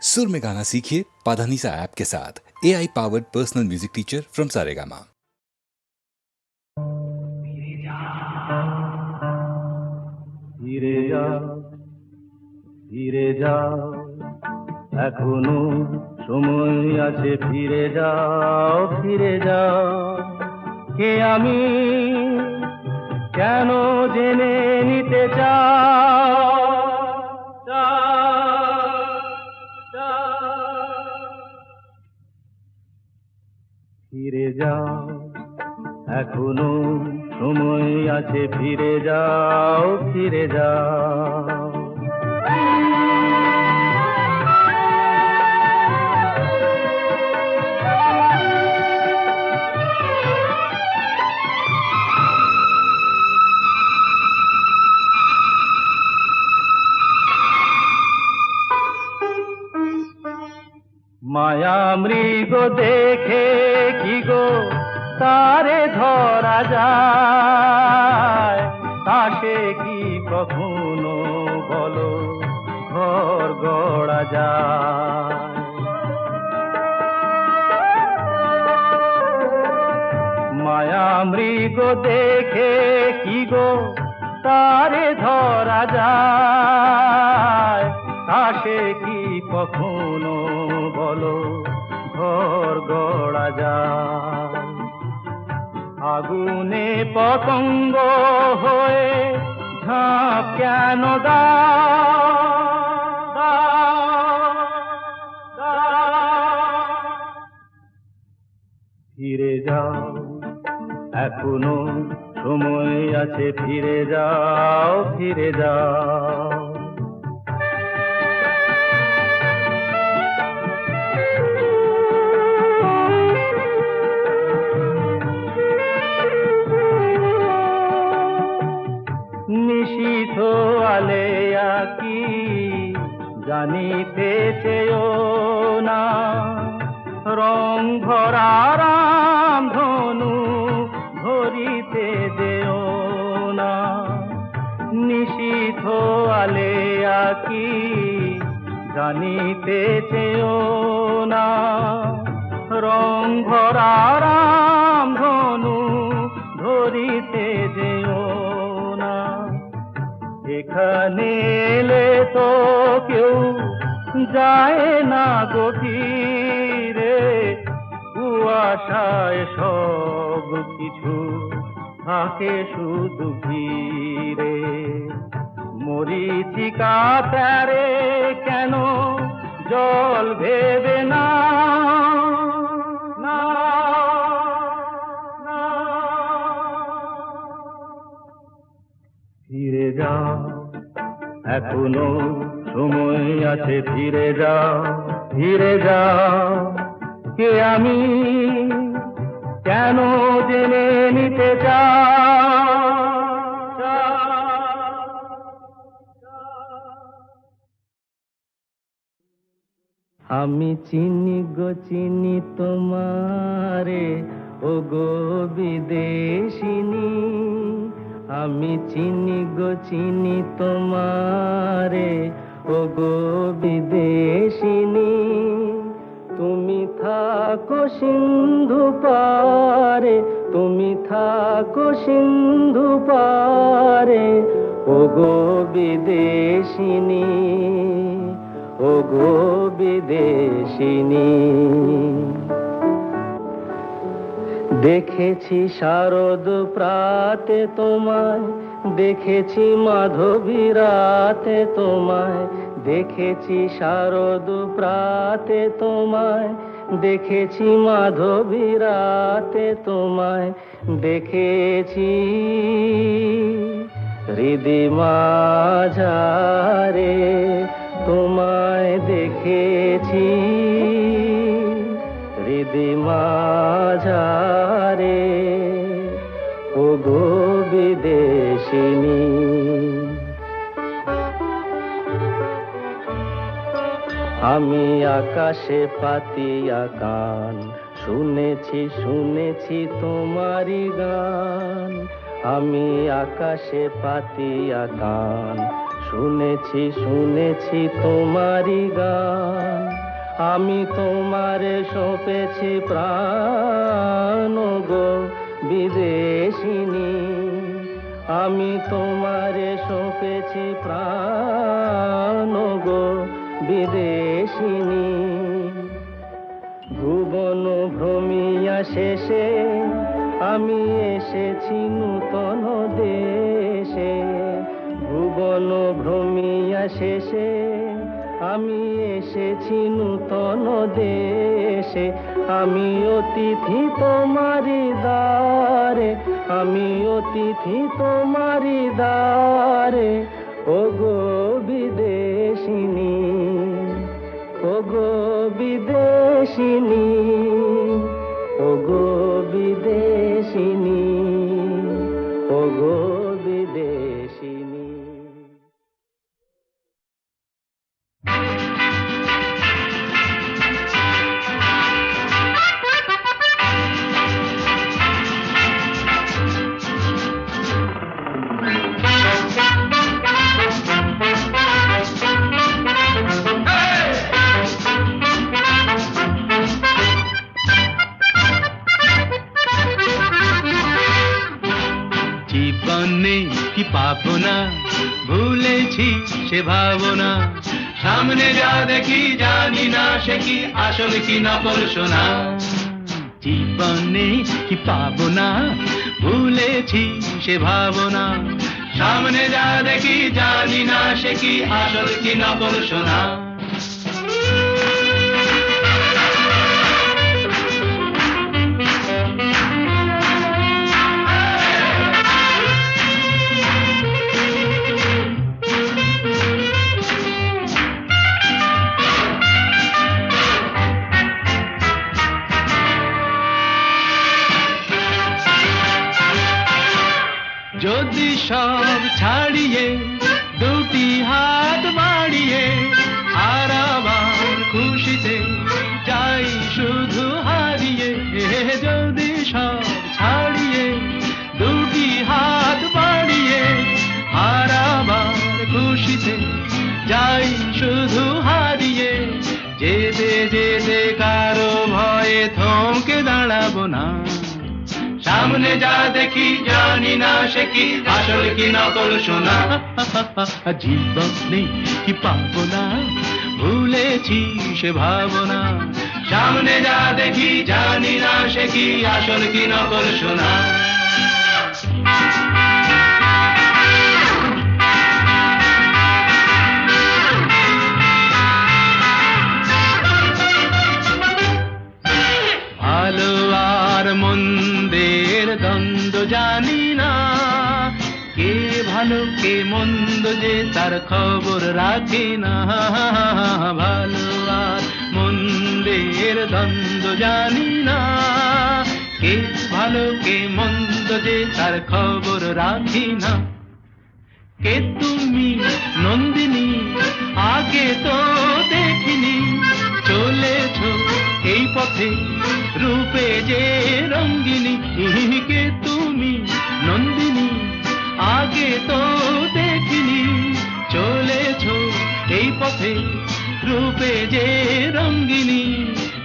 सुर में गाना सीखिए पाधानीसा ऐप के साथ। AI powered personal music teacher from Saregama. ফিরে যাও ফিরে যাও এখনো সময় আছে, ফিরে যাও ফিরে যাও। কে আমি কেন জেনে নিতে চাও, ফিরে যাও এখনো সময় আছে, ফিরে যাও ফিরে যাও। মায়া মৃগ দেখে কি গো তারে ধরা যায়, তাকে কি কখনো বলো ঘর গড়া যায়। মায়া মৃগ দেখে কি গো তারে ধরা যায়, তাকে কি কখনো বলো ঘর গড়া যায়। আগুনে পতঙ্গ হয়ে ঝাঁপ কেন ফিরে যাও এখনো সময় আছে, ফিরে যাও ফিরে যাও। নিশীথ আলেয়া কি জানিতে চেয়েও না, রং ভরা রাম ধনু ধরিতে যেও না। নিশীথ আলেয়া কি জানিতে চেয়েও না, রং ভরা রাম ধনু ধরিতে যেও না। এখানে এলে তো কেউ যায় না গভীরে, কুয়াশায় সব কিছু থাকে শুধু ঘিরে। মরীচিকা প্যারে কেন জল ভেবে না, ফিরে যাও এখনো সময় আছে, ফিরে যাও ফিরে যাও। কে আমি কেন জেনে নিতে চাও। আমি চিনি গো চিনি তোমারে, ও গো বিদেশিনী। আমি চিনি গো চিনি তোমারে, ও গো বিদেশিনী। তুমি থাকো সিন্ধু পারে, তুমি থাকো সিন্ধু পারে, ও গো বিদেশিনী, ও গো বিদেশিনী। দেখেছি শারদ প্রাতে তোমায়, দেখেছি মাধবী রাতে তোমায়, দেখেছি শারদ প্রাতে তোমায়, দেখেছি মাধবী রাতে তোমায়, দেখেছি হৃদি মাঝারে তোমায়, দেখেছি হৃদি মাঝারে, ও গো বিদেশিনী। আমি আকাশে পাতিয়া গান, শুনেছি শুনেছি তোমারি গান। আমি আকাশে পাতিয়া গান, শুনেছি শুনেছি তোমারি গান। আমি তোমারে সঁপেছি প্রাণ গো বিদেশিনী, আমি তোমারে সঁপেছি প্রাণ গো বিদেশিনী। ভুবন ভ্রমিয়া শেষে আমি এসেছি নূতন দেশে, ভুবন ভ্রমিয়া শেষে আমি এসেছি নূতন দেশে। আমি অতিথি তোমারি দ্বারে, আমি অতিথি তোমারি দ্বারে, ওগো বিদেশিনী, ওগো বিদেশিনী, ওগো বিদেশিনী, ওগো বিদেশিনী। জীবনে কি পাবো না, ভুলেছি সে ভাবনা, সামনে যা দেখি জানি না সে কি আসল কি নকল সোনা। জীবনে কি পাবো না, ভুলেছি সে ভাবনা, সামনে যা দেখি জানি না সে কি আসল কি নকল সোনা। যদি সব ছাড়িয়ে দুটি হাত বাড়িয়ে আর আবার খুশিতে যাই শুধু হারিয়ে, যদি সব ছাড়িয়ে দুটি হাত বাড়িয়ে আর আবার খুশিতে যাই শুধু হারিয়ে, যেতে যেতে কারো ভয়ে থমকে দাঁড়াবো না, সামনে যা দেখি জানি না সে কি আসল কি নকল সোনা। জীবনে কি পাবো না, ভুলেছি সে ভাবনা, সামনে যা দেখি জানি না সে কি আসল কি নকল সোনা। ভালো আর মন্দের দ্বন্দ্ব জানি না, কে ভালো কে মন্দ যে তার খবর রাখি না। ভালো আর মন্দের দ্বন্দ্ব জানি না, কে ভালো কে মন্দ যে তার খবর রাখি না। কে তুমি নন্দিনী আগে তো দেখিনি, চলেছো এই পথে রূপে যে রঙ্গিনী। কে তুমি নন্দিনী আগে তো দেখিনি, চলেছো এই পথে রূপে যে রঙ্গিনী।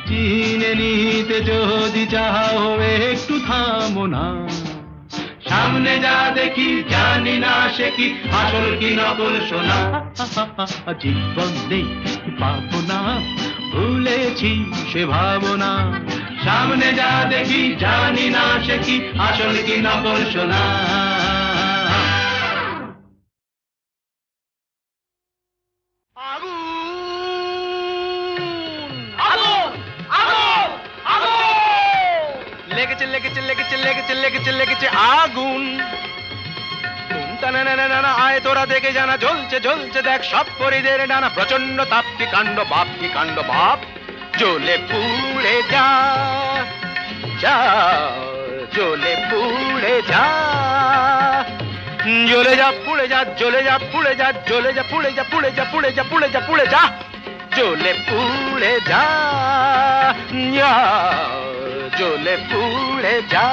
চিনে নিতে যদি চাও একটু থামো না, সামনে যা দেখি জানি না সে কি আসল কি নকল সোনা। জীবনে পাবো না, ভুলেছি সে ভাবনা, সামনে যা দেখি জানি না সে কি আসল কি নকল সোনা। লেগেছে লেগেছে লেগেছে লেগেছে লেগেছে লেগেছে আগুন। আয় তোরা দেখে জানা, জ্বলছে জ্বলছে দেখ সব পরিদের ডানা, প্রচন্ড তাপ কি কাণ্ড বাপ কি কাণ্ড বাপ। জ্বলে পুড়ে যা যা, জ্বলে পুড়ে যা, জ্বলে যা পুড়ে যা, জ্বলে যা পুড়ে যা, জ্বলে যা পুড়ে যা, পুড়ে যা পুড়ে যা, পুড়ে যা পুড়ে যা, জ্বলে পুড়ে যা, জ্বলে পুড়ে যা।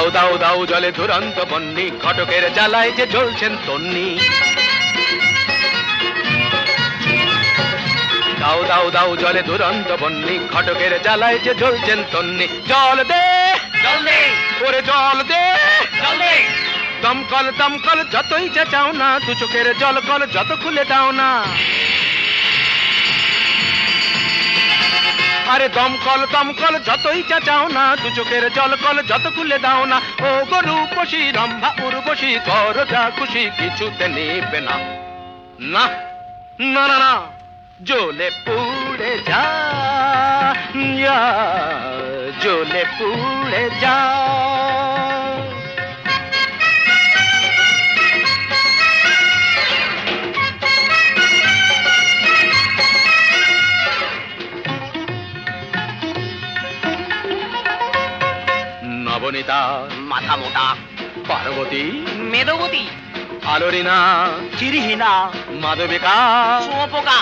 দাও দাও দাও জলে দুরন্ত বন্যি, ঘটকের জ্বালায় যে জ্বলছেন তন্নি। দাও দাও দাও জলে দুরন্ত বন্যি, ঘটকের জ্বালায় যে জ্বলছেন তন্নি। জল দে জল দে ওরে জল দে জল দে, দমকল দমকল যতই চেঁচাও না, দু চোখের জল কল যত খুলে দাও না। আরে দমকল দমকল যতই চেঁচাও না, দু চোখের জল কল যত খুলে দাও না। ও গরু বসি রম্ভা উর্বশী, কর যা খুশি কিছুতে নেবে না। না না না না, জ্বলে পুড়ে যা, জ্বলে পুড়ে যা। নবনীতা মাথা মোটা, পার্বতী মেদবতী, আলোরিনা চিরিহীনা, মাধবিকা শুঁয়োপোকা,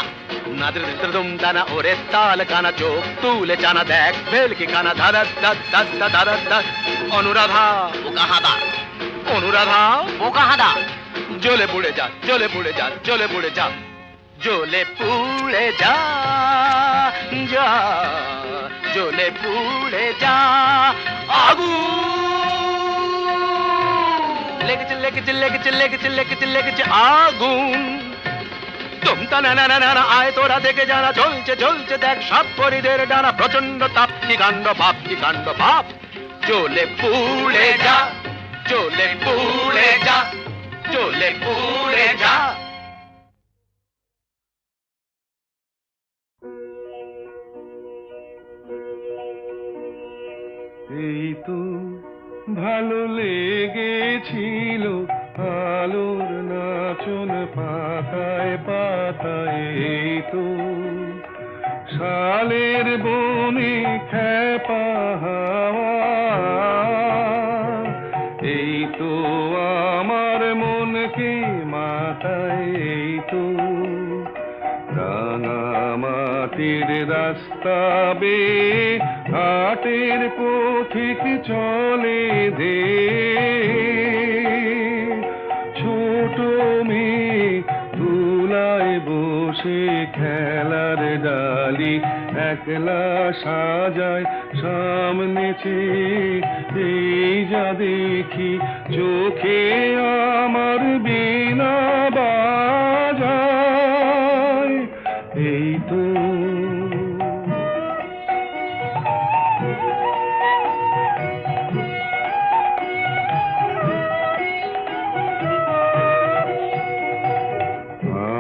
নাদৃদম দানা ওরে তাল কানা, চোখ তুলে চানা দেখ ভেলকি খানা, ধারা ধারা ধারা ধারা। অনুরাধা বোকা হাদা, অনুরাধা বোকা হাদা, জ্বলে পুড়ে যা জ্বলে পুড়ে যা জ্বলে পুড়ে যা, জ্বলে পুড়ে যা, যা জ্বলে পুড়ে যা। আগুন লেগেছে লেগেছে লেগেছে লেগেছে লেগেছে লেগেছে আগুন। তুমতা না না না না, আয় তোরা দেখে যারা জ্বলছে জ্বলছে দেখ সব পরিদের ডানা, প্রচন্ড তাপ কি কাণ্ড ভাব কি কাণ্ড ভাব। জ্বলে পুড়ে যা জ্বলে পুড়ে যা জ্বলে পুড়ে যা। এই তো ভালো লেগেছিল আলোর নাচন পাতায় পাতায়, এই তো শালের বনে খেপা হাওয়া, এই তো আমার মনকে মাতায়, এই তো রাঙা মাটির রাস্তা বেয়ে হাটের পথিক চলে দে, ছোট মেয়ে তুলায় বসে খেলার ডালি একলা সাজায় সামনে চেয়ে, এই যা দেখি চোখে আমার বিনা বাজায়, এই তো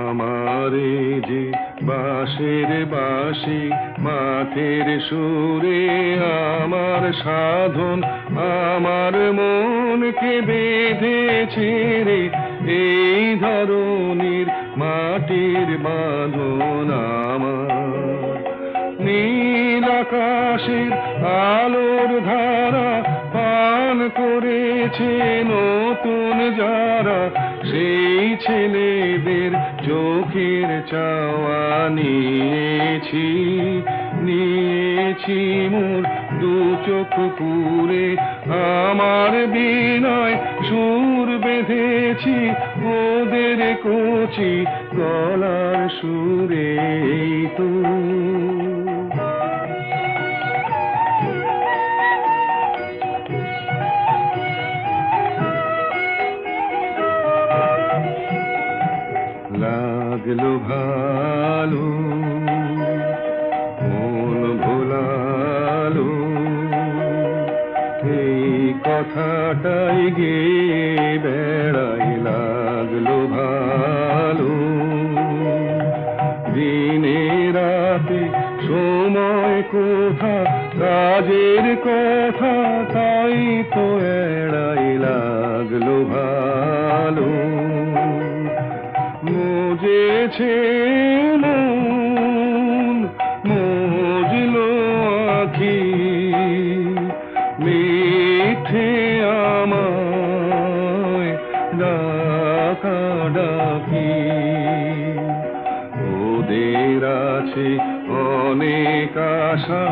আমারে যে বাঁশের বাঁশি মাঠের সুরে আমার সাধন, আমার মনকে বেঁধেছে রে এই ধরনের মাটির বাঁধন। আমার নীল আকাশের আলোর ধারা পান করেছে নতুন যারা, সেই ছেলেদের চোখের চাওয়া নিয়েছি নিয়েছি মোর দু চোখ পুরে, আমার বিনয় সুর বেঁধেছি ওদের কচি গলার সুরে, এই তো লাগলো ভালো মন ভোলালো, এই কথাটাই গে বেড়াই লাগলো ভালো, দিনে রাতে সময় কোথা কাজের কথা তাই তো এড়াই লাগলো ভালো, মুজেছে মন মুজলো আখি মিঠে আমায় ডাকা ডাকি, ওদের আছে অনেক আশা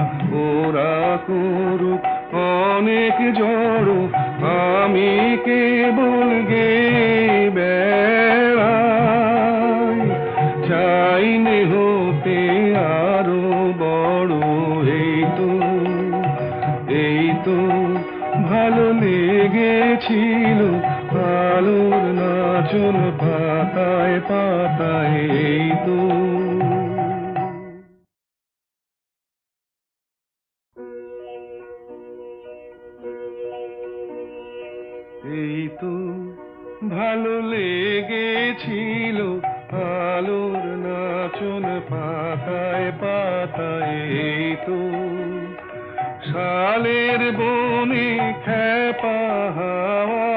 ওরা করুক অনেক জড় আমি কেবল গে বেড়াই চাইনে হতে আরো বড় এই তো ভালো লেগেছিল আলোর নাচন পাতায় পাতায় এই তো ভালো লেগেছিল আলোর নাচন পাতায় পাতায় এই তো শালের বনে খেপা হাওয়া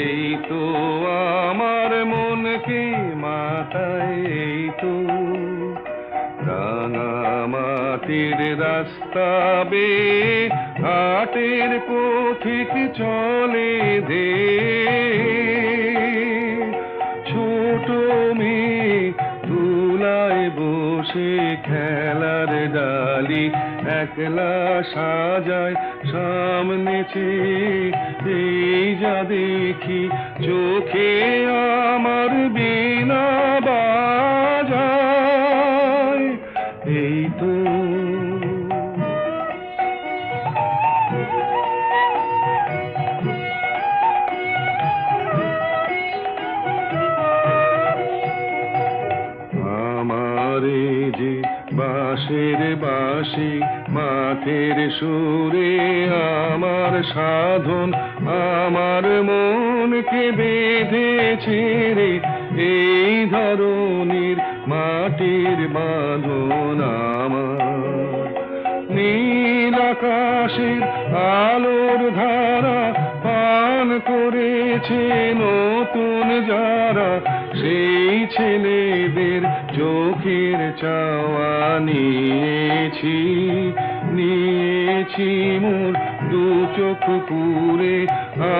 এই তো আমার মনকে মাতায় এই তো রাঙা মাটির রাস্তা বেয়ে হাটের পথিক চলে দে ছোট মেয়ে তুলায় বসে খেলার ডালি একলা সাজায় সামনে এই যা দেখি চোখে আমার বিনা বাজায় এই তো বাঁশের বাঁশি মাঠের সুরে আমার সাধন আমার মনকে বেঁধেছে রে এই ধরনের মাটির বাঁধন আমার নীল আকাশের আলোর ধারা পান করেছে নতুন যারা সেই ছেলেদের চোখের চাওয়া নিয়েছি মোর দু চোখ পুরে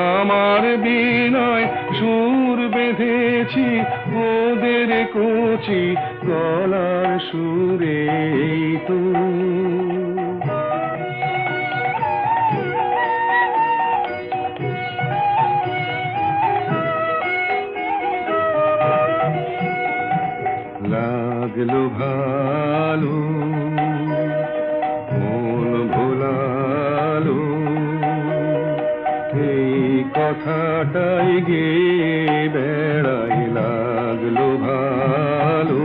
আমার বিনয় সুর বেঁধেছি ওদের কচি গলার সুরে তো লাগলো ভালো মন ভোলালো এই কথাটাই গে বেড়াই লাগলো ভালো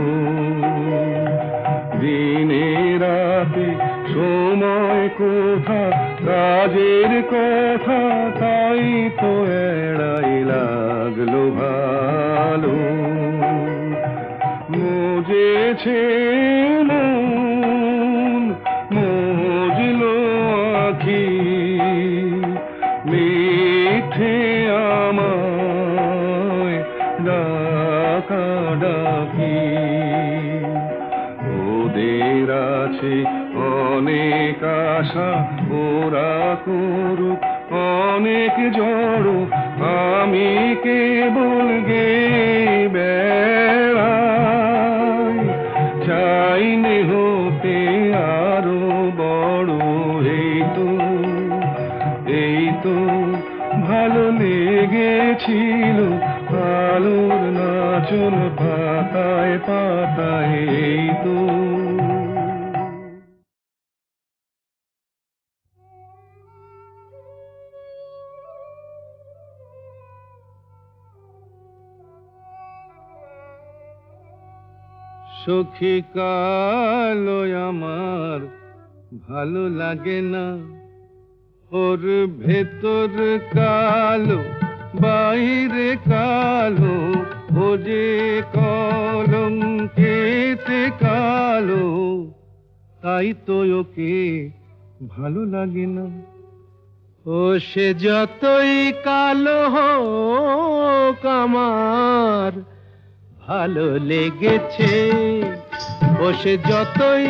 দিনে রাতে সময় কোথা কাজের কথা তাই তো এড়াই লাগলো ভালো মুজেছে মন মজলো আখি মিঠে আমায় ডাকা ডাকি ওদের আছে অনেক আশা ওরা করুক অনেক জড় আমি কেবল গে বেড়াই চাইনে হতে আরো বড় এই তো ভালো লেগেছিল আলোর নাচন পাতায় পাতায় এই তো সখী কালো আমার ভালো লাগে না ওর ভেতর কালো বাইরে কালো ও যে কলঙ্কেতে কালো তাই তো ওকে ভালো লাগে না ও সে যতই কালো হোক আমার ভালো লেগেছে ও সে যতই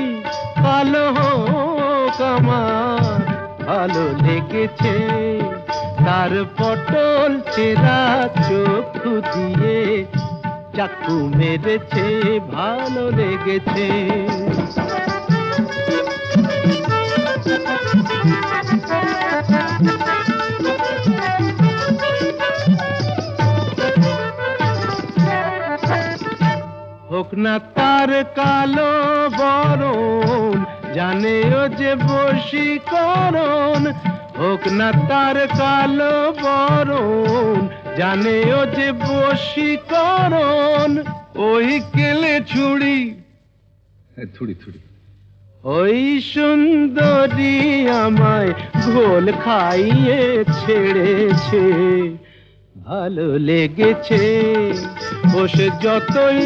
কালো হোক আমার ভালো লেগেছে তার পটল চেরা চক্ষু দিয়ে চাকু মেরেছে ভালো লেগেছে না তার কালো বরণ, জানে ও যে বশীকরণ। হোক না তার কালো বরণ, জানে ও যে বশীকরণ। ওই কেলে ছুড়ি থুড়ি থুড়ি, ওই সুন্দরী আমায় ঘোল খাইয়ে ছেড়েছে। ভালো লেগেছে ও সে যতই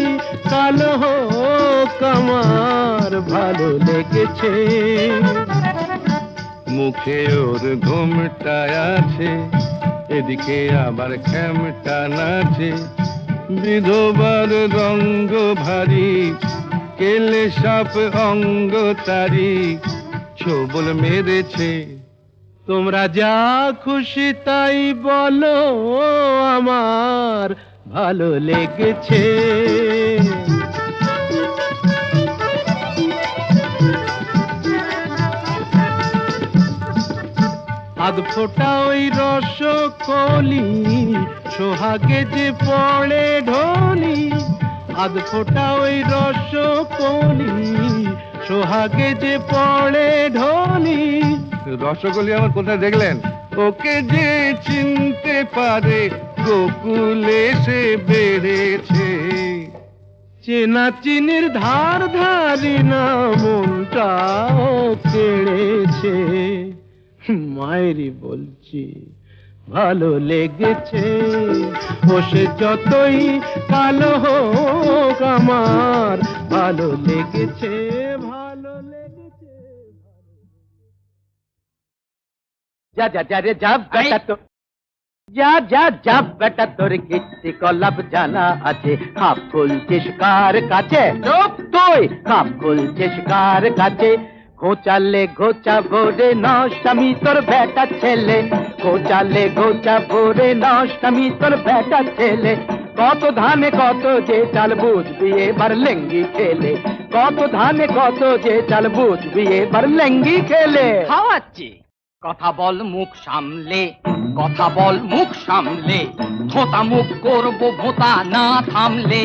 কালো হোক, আমার ভালো লেগেছে। মুখে ওর ঘুমটা আছে, এদিকে আবার খ্যামটা নাচে। বিধবার রঙ্গ ভারী, কেলে সাপ অঙ্গ তারি, ছোবল মেরেছে। তোমরা যা খুশি তাই বলো, আমার ভালো লেগেছে। আধ ফোটা ওই রসকলি, সোহাগে যে পড়ে ঢলি। আধ ফোটা ওই রসকলি, সোহাগে যে পড়ে ঢলি। রসকলি আমার কোথায় দেখলেন? ওকে যে চিনতে পারে, গোকুলে সে বেড়েছে। চেনা চিনির ধার ধারি না, মনটাও কেড়েছে। মায়েরই বলছি ভালো লেগেছে, ও সে যতই কালো হোক, আমার ভালো লেগেছে, ভালো লেগেছে। যা যা যা রে যা বেটা, তো যা যা যা বেটা, তোর কীর্তি কলাপ জানা আছে। খাপ খুলছিস কার কাছে? চুপ তুই, খাপ খুলছিস কার কাছে? ঘোচালে ঘোচা ভোরে নষ্টামি তোর বেটা ছেলে। ঘোচালে ঘোচা ভোরে নষ্টামি তোর বেটা ছেলে। কত ধানে কত যে চাল বুঝবি এবার লেঙ্গি খেলে। কত ধানে কত যে চাল বুঝবি এবার লেঙ্গি খেলে। খাওয়াচ্ছি, কথা বল মুখ সামলে, কথা বল মুখ সামলে। থোতা মুখ করবো ভোতা না থামলে,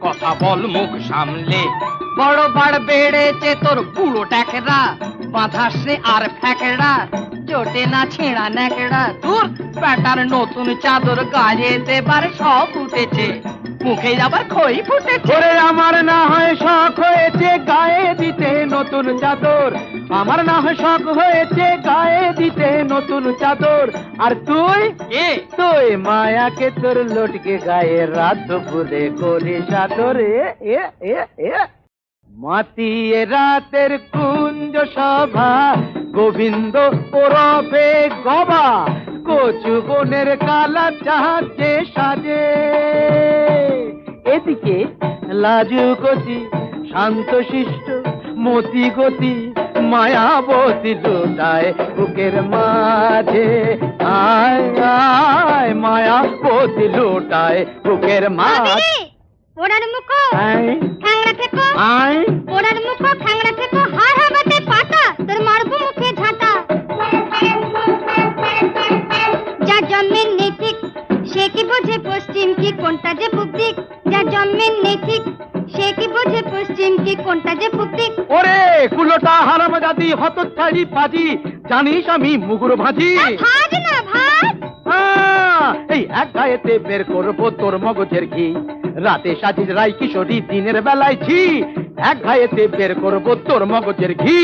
কথা বল মুখ সামলে। বড় বাড় বেড়েছে তোর বুড়ো ট্যাকরা, বাঁধাসে আর ফ্যাকড়া, জোটে না ছেঁড়া ন্যাকড়া। তোর প্যাটার নতুন চাদর গায়ে দেবার সব উঠেছে, মুখে আবার খই ফুটেছে। ওরে আমার না হয় শখ হয়েছে গায়ে দিতে নতুন চাদর, আমার না হয় শখ হয়েছে গায়ে দিতে নতুন চাদর। আর তুই তুই মায়াকে তোর লটকে গায়ে রাত দুপুরে করিস আদর। এ এ এ মাতিয়ে রাতের কুঞ্জ সভা, গোবিন্দ ওরফে গবা, কচু বনের কালা চাহাতে সাজে। এদিকে লাজু গতি, শান্ত শিষ্ট মতি গতি, মায়াবতী লুটায় বুকের মাঝে। আয় আয় মায়াবতী লুটায় বুকের মাঝে। ওড়ার মুখো খ্যাংড়া থেকো, আয় ওড়ার মুখো খ্যাংড়া থেকো, হার হাবাতে পাতা, তোর মারবো মুখে ঝাঁটা। যা জন্মের নেই ঠিক, সে কি বোঝে পশ্চিম কি কোনটা যে পূব দিক। যা জন্মের নেই ঠিক, সে কি বোঝে পশ্চিম কি কোনটা যে পূব দিক। ওরে কুলোটা হারামজাদি হতচ্ছাড়ি পাজি, জানিস আমি মুগুর ভাজি। ভাজ না ভাজ, এই এক গায়েতে বের করবো তোর মগজের ঘি, রাতে সাজিস রাই কিশোরী, দিনের বেলায় ঝি। এক গায়েতে বের করবো তোর মগজের ঘি।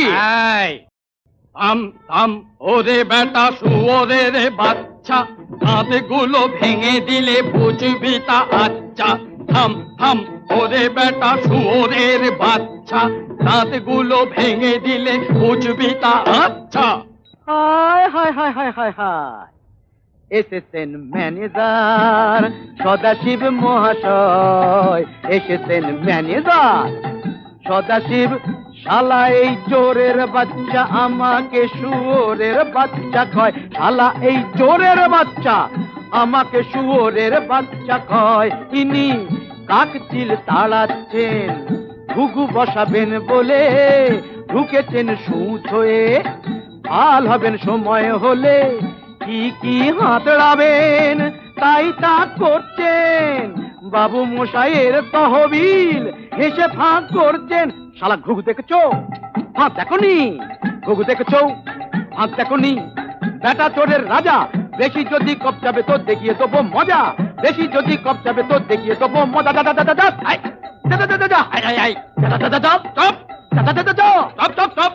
থাম থাম ওরে বেটা শুয়োরে রে বাচ্চা, দাঁতগুলো ভেঙে দিলে বুঝবি তা আচ্ছা। থাম থাম ওরে বেটা শুয়োরের বাচ্চা, দাঁতগুলো ভেঙে দিলে বুঝবি তা আচ্ছা। হায় হায় হায় হায় হায় হায়, এসেছেন ম্যানেজার সদাশিব মহাশয়, এসেছেন ম্যানেজার সদাশিব। শালা এই চোরের বাচ্চা আমাকে শুয়োরের বাচ্চা কয়, শালা এই চোরের বাচ্চা আমাকে শুয়োরের বাচ্চা কয়। ইনি কাকচিল তাড়াচ্ছেন, ঘুঘু বসাবেন বলে ঢুকেছেন সুচ হয়ে। ভাল হবেন সময় হলে, কি কি হাতড়াবেন তাই তা করছেন, বাবু মশাইয়ের তহবিল হেসে ফাঁক করছেন। শালা ঘুঘু দেখেছো? ফাঁক দেখনি? ঘুঘু দেখেছো? ফাঁক দেখনি? বেটা চোরের রাজা, বেশি যদি কপচাবে তো দেখিয়ে দেবো মজা, বেশি যদি কপচাবে তো দেখিয়ে দেবো মজা। Chop chop chop chop chop chop chop